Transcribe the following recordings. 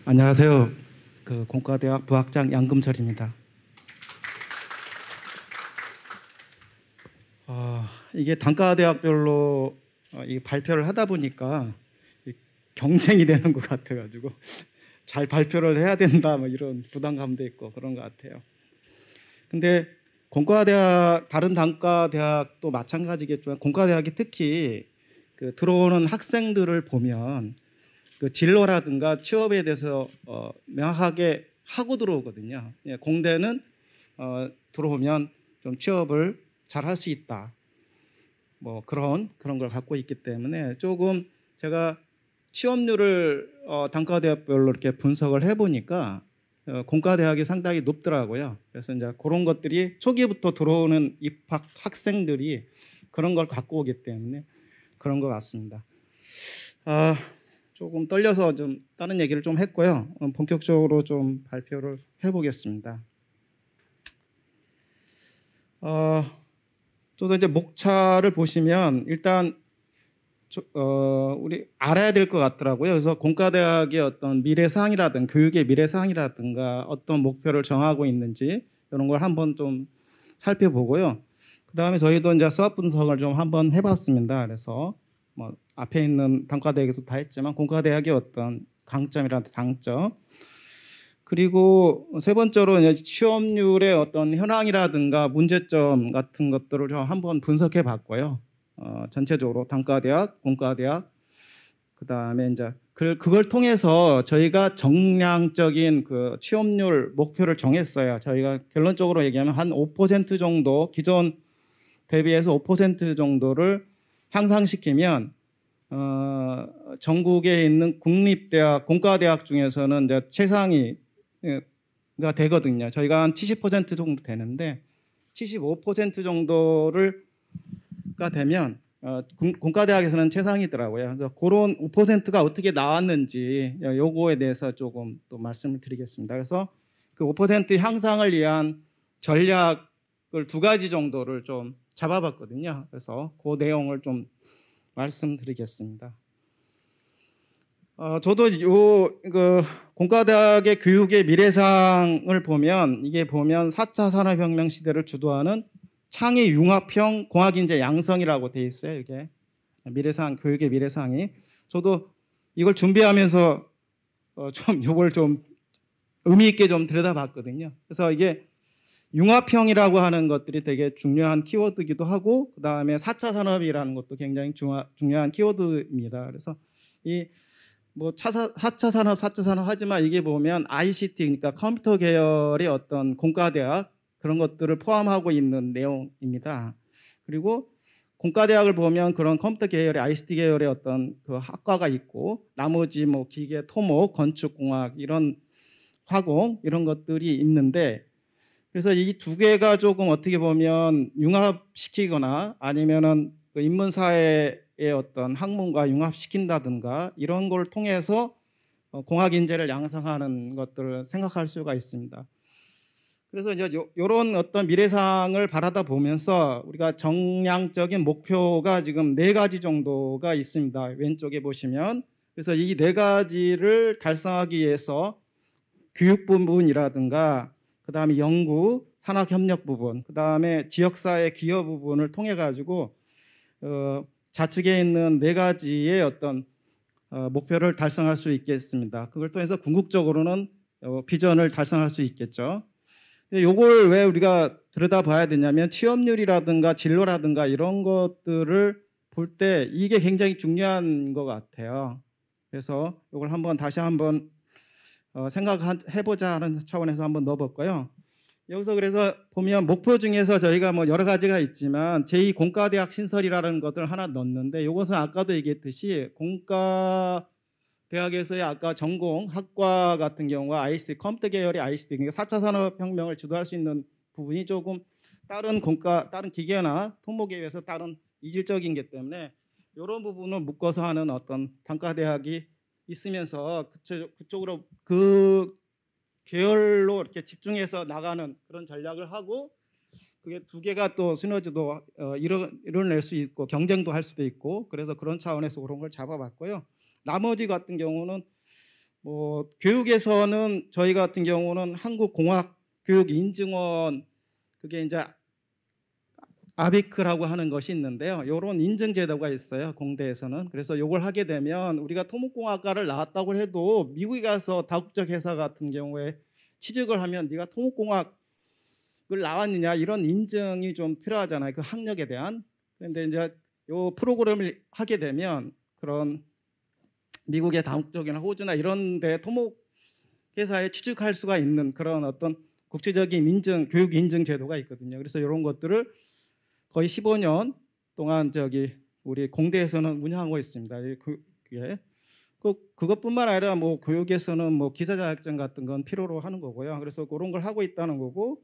안녕하세요. 공과대학 부학장 양금철입니다. 이게 단과대학별로 이 발표를 하다 보니까 경쟁이 되는 것 같아가지고 잘 발표를 해야 된다 뭐 이런 부담감도 있고 그런 것 같아요. 근데 공과대학 다른 단과대학도 마찬가지겠지만 공과대학이 특히 들어오는 학생들을 보면 진로라든가 취업에 대해서 명확하게 하고 들어오거든요. 공대는 들어오면 좀 취업을 잘 할 수 있다. 뭐 그런 걸 갖고 있기 때문에 조금 제가 취업률을 단과대학별로 이렇게 분석을 해보니까 공과대학이 상당히 높더라고요. 그래서 이제 그런 것들이 초기부터 들어오는 입학 학생들이 그런 걸 갖고 오기 때문에 그런 것 같습니다. 조금 떨려서 좀 다른 얘기를 좀 했고요. 본격적으로 좀 발표를 해보겠습니다. 저도 이제 목차를 보시면 일단 우리 알아야 될 것 같더라고요. 그래서 공과대학의 어떤 미래사항이라든가 교육의 미래사항이라든가 어떤 목표를 정하고 있는지 이런 걸 한번 좀 살펴보고요. 그 다음에 저희도 이제 수학 분석을 좀 한번 해봤습니다. 그래서 뭐 앞에 있는 단과대학에도 다 했지만 공과대학의 어떤 강점이라든지 장점, 그리고 세 번째로 이제 취업률의 어떤 현황이라든가 문제점 같은 것들을 좀 한번 분석해 봤고요. 전체적으로 단과대학, 공과대학, 그 다음에 이제 그걸 통해서 저희가 정량적인 취업률 목표를 정했어요. 저희가 결론적으로 얘기하면 한 5% 정도, 기존 대비해서 5% 정도를 향상시키면 전국에 있는 국립대학, 공과대학 중에서는 이제 최상위가 되거든요. 저희가 한 70% 정도 되는데 75% 정도가 되면 공과대학에서는 최상이더라고요. 그래서 그런 5%가 어떻게 나왔는지 요거에 대해서 조금 또 말씀을 드리겠습니다. 그래서 그 5% 향상을 위한 전략을 두 가지 정도를 좀 잡아봤거든요. 그래서 그 내용을 좀 말씀드리겠습니다. 저도 공과대학의 교육의 미래상을 보면 이게 보면 4차 산업혁명 시대를 주도하는 창의 융합형 공학인재 양성이라고 돼 있어요. 이게 미래상, 교육의 미래상이. 저도 이걸 준비하면서 좀 이걸 좀 의미 있게 좀 들여다봤거든요. 그래서 이게 융합형이라고 하는 것들이 되게 중요한 키워드이기도 하고, 그 다음에 4차 산업이라는 것도 굉장히 중요한 키워드입니다. 그래서 이 뭐 4차 산업, 4차 산업 하지만 이게 보면 ICT, 그러니까 컴퓨터 계열의 어떤 공과대학 그런 것들을 포함하고 있는 내용입니다. 그리고 공과대학을 보면 그런 컴퓨터 계열의 ICT 계열의 어떤 학과가 있고, 나머지 뭐 기계, 토목, 건축공학 이런 화공 이런 것들이 있는데, 그래서 이 두 개가 조금 어떻게 보면 융합시키거나 아니면은 인문사회의 어떤 학문과 융합시킨다든가 이런 걸 통해서 공학 인재를 양성하는 것들을 생각할 수가 있습니다. 그래서 이제 이런 어떤 미래상을 바라다 보면서 우리가 정량적인 목표가 지금 4가지 정도가 있습니다. 왼쪽에 보시면. 그래서 이 4가지를 달성하기 위해서 교육 부분이라든가 그 다음에 연구, 산학협력 부분, 그 다음에 지역사회 기여 부분을 통해 가지고 좌측에 있는 4가지의 어떤 목표를 달성할 수 있겠습니다. 그걸 통해서 궁극적으로는 비전을 달성할 수 있겠죠. 이걸 왜 우리가 들여다봐야 되냐면 취업률이라든가 진로라든가 이런 것들을 볼 때 이게 굉장히 중요한 것 같아요. 그래서 이걸 다시 한번 생각해보자 하는 차원에서 한번 넣어볼까요? 여기서 그래서 보면 목표 중에서 저희가 뭐 여러 가지가 있지만 제2공과대학 신설이라는 것을 하나 넣었는데, 이것은 아까도 얘기했듯이 공과대학에서의 아까 전공 학과 같은 경우가 ICT, 컴퓨터 계열의 ICT, 그러니까 4차 산업혁명을 주도할 수 있는 부분이 조금 다른 기계나 토목에 비해서 다른 이질적인 게 때문에 이런 부분을 묶어서 하는 어떤 단과대학이 있으면서 그쪽으로 그 계열로 이렇게 집중해서 나가는 그런 전략을 하고, 그게 두 개가 또 시너지도 이뤄낼 수 있고 경쟁도 할 수도 있고, 그래서 그런 차원에서 그런 걸 잡아봤고요. 나머지 같은 경우는 뭐 교육에서는 저희 같은 경우는 한국공학교육인증원 그게 이제 아비크라고 하는 것이 있는데요. 이런 인증 제도가 있어요. 공대에서는. 그래서 이걸 하게 되면 우리가 토목공학과를 나왔다고 해도 미국에 가서 다국적 회사 같은 경우에 취직을 하면 네가 토목공학을 나왔느냐 이런 인증이 좀 필요하잖아요. 그 학력에 대한. 그런데 이제 이 프로그램을 하게 되면 그런 미국의 다국적이나 호주나 이런 데 토목 회사에 취직할 수가 있는 그런 어떤 국제적인 인증, 교육 인증 제도가 있거든요. 그래서 이런 것들을 거의 15년 동안 우리 공대에서는 운영하고 있습니다. 그게 그것뿐만 아니라 뭐 교육에서는 뭐 기사 자격증 같은 건 필요로 하는 거고요. 그래서 그런 걸 하고 있다는 거고,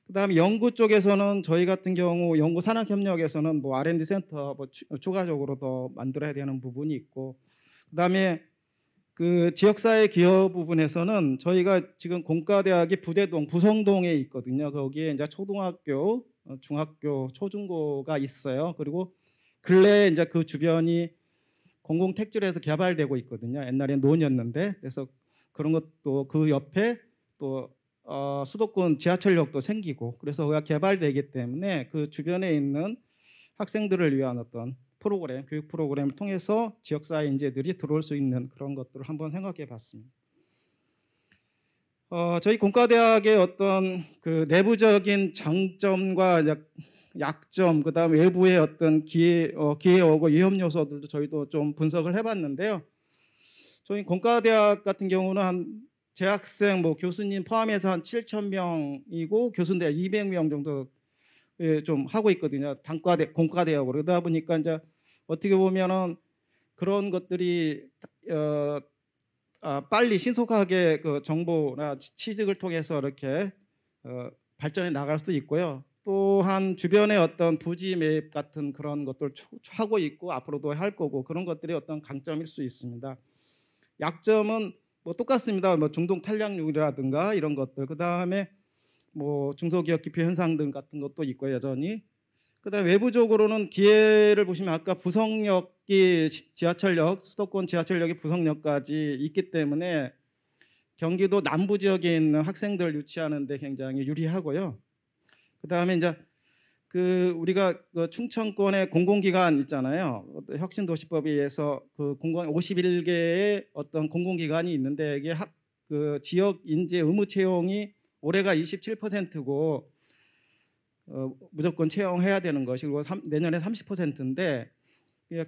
그다음에 연구 쪽에서는 저희 같은 경우 연구 산학 협력에서는 뭐 R&D 센터 뭐 추가적으로 더 만들어야 되는 부분이 있고, 그다음에 그 지역사회 기여 부분에서는 저희가 지금 공과대학이 부대동 부성동에 있거든요. 거기에 이제 초등학교, 중학교, 초중고가 있어요. 그리고 근래에 이제 그 주변이 공공택지로해서 개발되고 있거든요. 옛날에 논이었는데, 그래서 그런 것도 그 옆에 또 수도권 지하철역도 생기고, 그래서 그가 개발되기 때문에 그 주변에 있는 학생들을 위한 어떤 프로그램, 교육 프로그램을 통해서 지역사회 인재들이 들어올 수 있는 그런 것들을 한번 생각해 봤습니다. 저희 공과대학의 어떤 그 내부적인 장점과 약점, 그다음 외부의 어떤 기회오고 위험 요소들도 저희도 좀 분석을 해봤는데요. 저희 공과대학 같은 경우는 한 재학생, 뭐 교수님 포함해서 한 7,000명이고 교수인데 200명 정도 좀 하고 있거든요. 공과대학으로. 그러다 보니까 이제 어떻게 보면은 그런 것들이 빨리 신속하게 그 정보나 취직을 통해서 이렇게 발전해 나갈 수도 있고요. 또한 주변의 어떤 부지 매입 같은 그런 것들 하고 있고 앞으로도 할 거고, 그런 것들이 어떤 강점일 수 있습니다. 약점은 뭐 똑같습니다. 뭐 중동 탄력률이라든가 이런 것들, 그 다음에 뭐 중소기업 기피 현상 등 같은 것도 있고 여전히. 그다음에 외부적으로는 기회를 보시면 아까 부성역이 지하철역, 수도권 지하철역이 부성역까지 있기 때문에 경기도 남부 지역에 있는 학생들 유치하는 데 굉장히 유리하고요. 그다음에 이제 그 우리가 그 충청권의 공공기관 있잖아요. 혁신도시법에 의해서 그 51개의 어떤 공공기관이 있는데 이게 그 지역 인재 의무 채용이 올해가 27%고 무조건 채용해야 되는 것이고 내년에 30%인데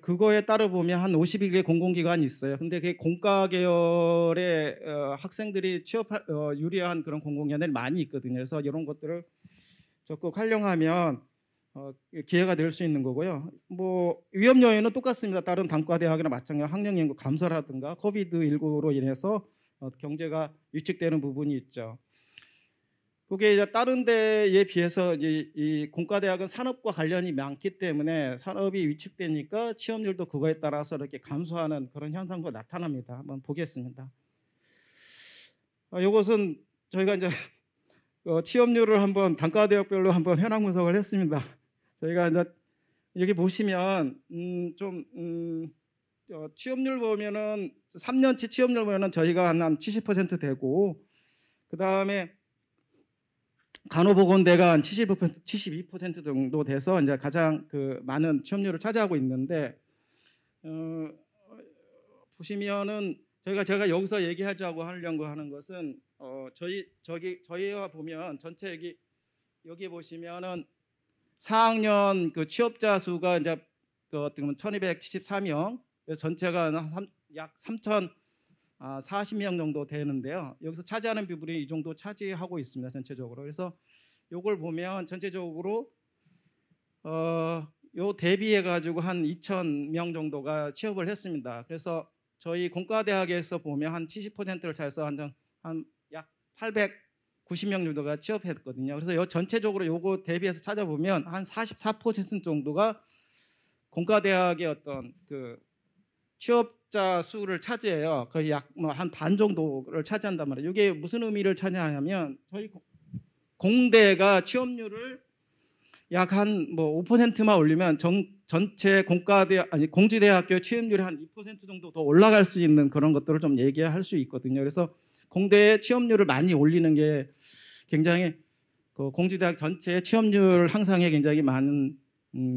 그거에 따라 보면 한 51개 공공기관이 있어요. 근데 그게 공과 계열의 학생들이 취업 유리한 그런 공공기관들이 많이 있거든요. 그래서 이런 것들을 적극 활용하면 기회가 될 수 있는 거고요. 뭐 위험 요인은 똑같습니다. 다른 단과대학이나 마찬가지로 학령 인구 감소라든가 코비드19로 인해서 경제가 위축되는 부분이 있죠. 그게 이제 다른 데에 비해서 이제 이 공과대학은 산업과 관련이 많기 때문에 산업이 위축되니까 취업률도 그거에 따라서 이렇게 감소하는 그런 현상도 나타납니다. 한번 보겠습니다. 이것은 저희가 이제 취업률을 한번 단과대학별로 한번 현황 분석을 했습니다. 저희가 이제 여기 보시면 취업률 보면은 3년치 취업률 보면은 저희가 한 70% 되고, 그 다음에 간호보건대가 한 72% 정도 돼서 이제 가장 그 많은 취업률을 차지하고 있는데, 보시면은 제가 여기서 얘기하자고 하려고 하는 것은 저희와 보면 전체 여기 보시면은 4학년 그 취업자 수가 이제 어떻게 보면 1,274명, 전체가 약 3,040명 정도 되는데요. 여기서 차지하는 비율이 이 정도 차지하고 있습니다. 전체적으로. 그래서 이걸 보면 전체적으로 요 대비해 가지고 한 2,000명 정도가 취업을 했습니다. 그래서 저희 공과대학에서 보면 한 70%를 차해서 한 약 890명 정도가 취업했거든요. 그래서 요 전체적으로 요거 대비해서 찾아보면 한 44% 정도가 공과대학의 어떤 그 취업자 수를 차지해요. 거의 약 한 반 정도를 차지한단 말이에요. 이게 무슨 의미를 차지하냐면 저희 공대가 취업률을 약 한 뭐 5%만 올리면 전체 공주대학교 취업률이 한 2% 정도 더 올라갈 수 있는 그런 것들을 좀 얘기할 수 있거든요. 그래서 공대 취업률을 많이 올리는 게 굉장히 그 공주대학 전체 취업률 향상에 굉장히 많은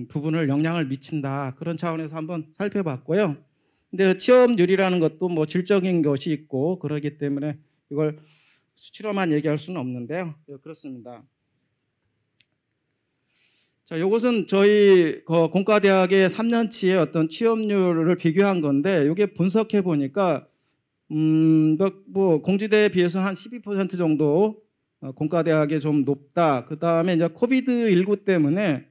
부분을 영향을 미친다. 그런 차원에서 한번 살펴봤고요. 근데 취업률이라는 것도 뭐 질적인 것이 있고 그러기 때문에 이걸 수치로만 얘기할 수는 없는데요. 그렇습니다. 자, 이것은 저희 공과대학의 3년치의 어떤 취업률을 비교한 건데 이게 분석해 보니까 뭐 공주대에 비해서는 한 12% 정도 공과대학에 좀 높다. 그 다음에 이제 코비드19 때문에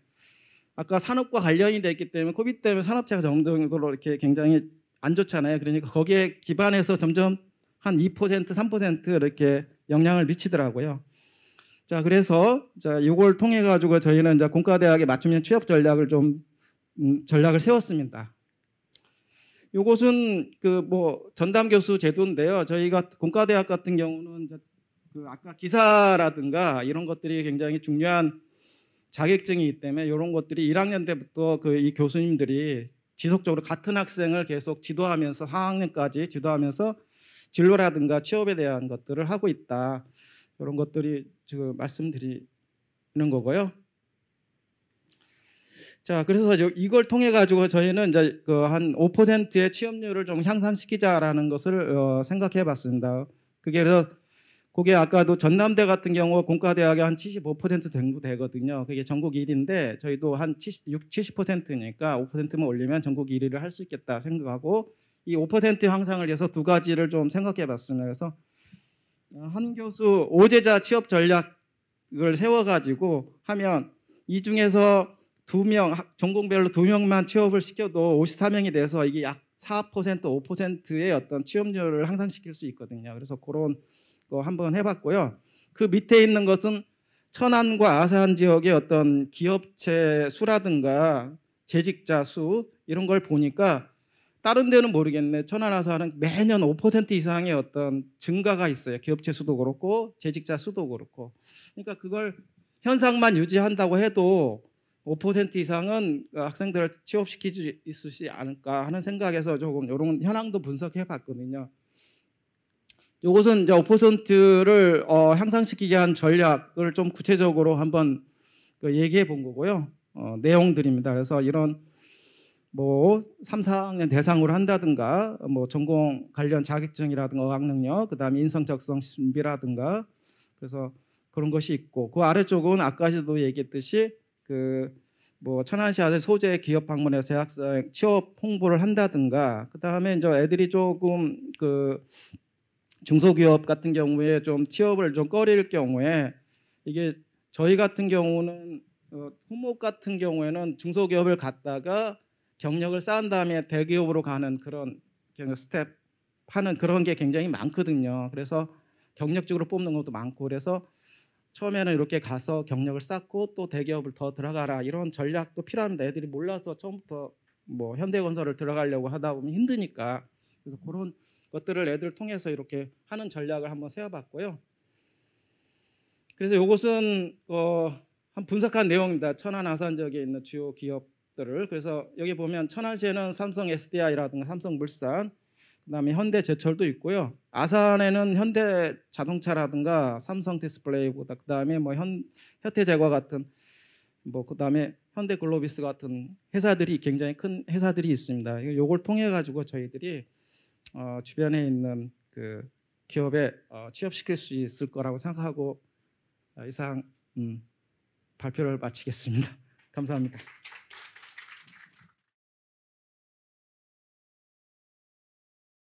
아까 산업과 관련이 됐기 때문에 코비드 때문에 산업체가 점점으로 이렇게 굉장히 안 좋잖아요. 그러니까 거기에 기반해서 점점 한 2%, 3% 이렇게 영향을 미치더라고요. 자, 그래서 자, 이걸 통해 가지고 저희는 이제 공과대학에 맞춤형 취업 전략을 좀 전략을 세웠습니다. 이것은 그 뭐 전담 교수 제도인데요. 저희가 공과대학 같은 경우는 이제 그 아까 기사라든가 이런 것들이 굉장히 중요한 자격증이기 때문에 이런 것들이 1학년 때부터 그 이 교수님들이 지속적으로 같은 학생을 계속 지도하면서 4학년까지 지도하면서 진로라든가 취업에 대한 것들을 하고 있다. 이런 것들이 지금 말씀드리는 거고요. 자, 그래서 이걸 통해 가지고 저희는 이제 그 한 5%의 취업률을 좀 향상시키자라는 것을 생각해 봤습니다. 그게 아까도 전남대 같은 경우 공과대학에 한 75% 정도 되거든요. 그게 전국 1위인데 저희도 한 70%니까 5%만 올리면 전국 1위를 할 수 있겠다 생각하고 이 5% 향상을 위해서 두 가지를 좀 생각해 봤습니다. 그래서 한 교수 5제자 취업 전략을 세워가지고 하면 이 중에서 2명, 전공별로 2명만 취업을 시켜도 54명이 돼서 이게 약 4%, 5%의 어떤 취업률을 향상시킬 수 있거든요. 그래서 그런 거 한번 해봤고요. 그 밑에 있는 것은 천안과 아산 지역의 어떤 기업체 수라든가 재직자 수 이런 걸 보니까 다른 데는 모르겠네. 천안 아산은 매년 5% 이상의 어떤 증가가 있어요. 기업체 수도 그렇고 재직자 수도 그렇고. 그러니까 그걸 현상만 유지한다고 해도 5% 이상은 학생들을 취업시키지 있으시 않을까 하는 생각에서 조금 이런 현황도 분석해 봤거든요. 이것은 이제 5%를 향상시키게 한 전략을 좀 구체적으로 한번 얘기해 본 거고요. 내용들입니다. 그래서 이런 뭐 3, 4학년 대상으로 한다든가 뭐 전공 관련 자격증이라든가 어학 능력, 그다음에 인성 적성 준비라든가 그래서 그런 것이 있고 그 아래쪽은 아까도 얘기했듯이 그 뭐 천안시 아들 소재 기업 방문해서 재학생 취업 홍보를 한다든가 그다음에 이제 애들이 조금 그 중소기업 같은 경우에 좀 취업을 좀 꺼릴 경우에 이게 저희 같은 경우는 후목 같은 경우에는 중소기업을 갔다가 경력을 쌓은 다음에 대기업으로 가는 그런 스텝 하는 그런 게 굉장히 많거든요. 그래서 경력직으로 뽑는 것도 많고 그래서 처음에는 이렇게 가서 경력을 쌓고 또 대기업을 더 들어가라 이런 전략도 필요합니다. 애들이 몰라서 처음부터 뭐 현대건설을 들어가려고 하다 보면 힘드니까 그래서 그런 것들을 애들 통해서 이렇게 하는 전략을 한번 세워봤고요. 그래서 이것은 한 분석한 내용입니다. 천안 아산 지역에 있는 주요 기업들을 그래서 여기 보면 천안시에는 삼성 SDI라든가 삼성물산 그다음에 현대제철도 있고요. 아산에는 현대자동차라든가 삼성디스플레이보다 그다음에 뭐 현대제과 같은 뭐 그다음에 현대글로비스 같은 회사들이 굉장히 큰 회사들이 있습니다. 이걸 통해 가지고 저희들이 주변에 있는 그 기업에 취업시킬 수 있을 거라고 생각하고 이상 발표를 마치겠습니다. 감사합니다.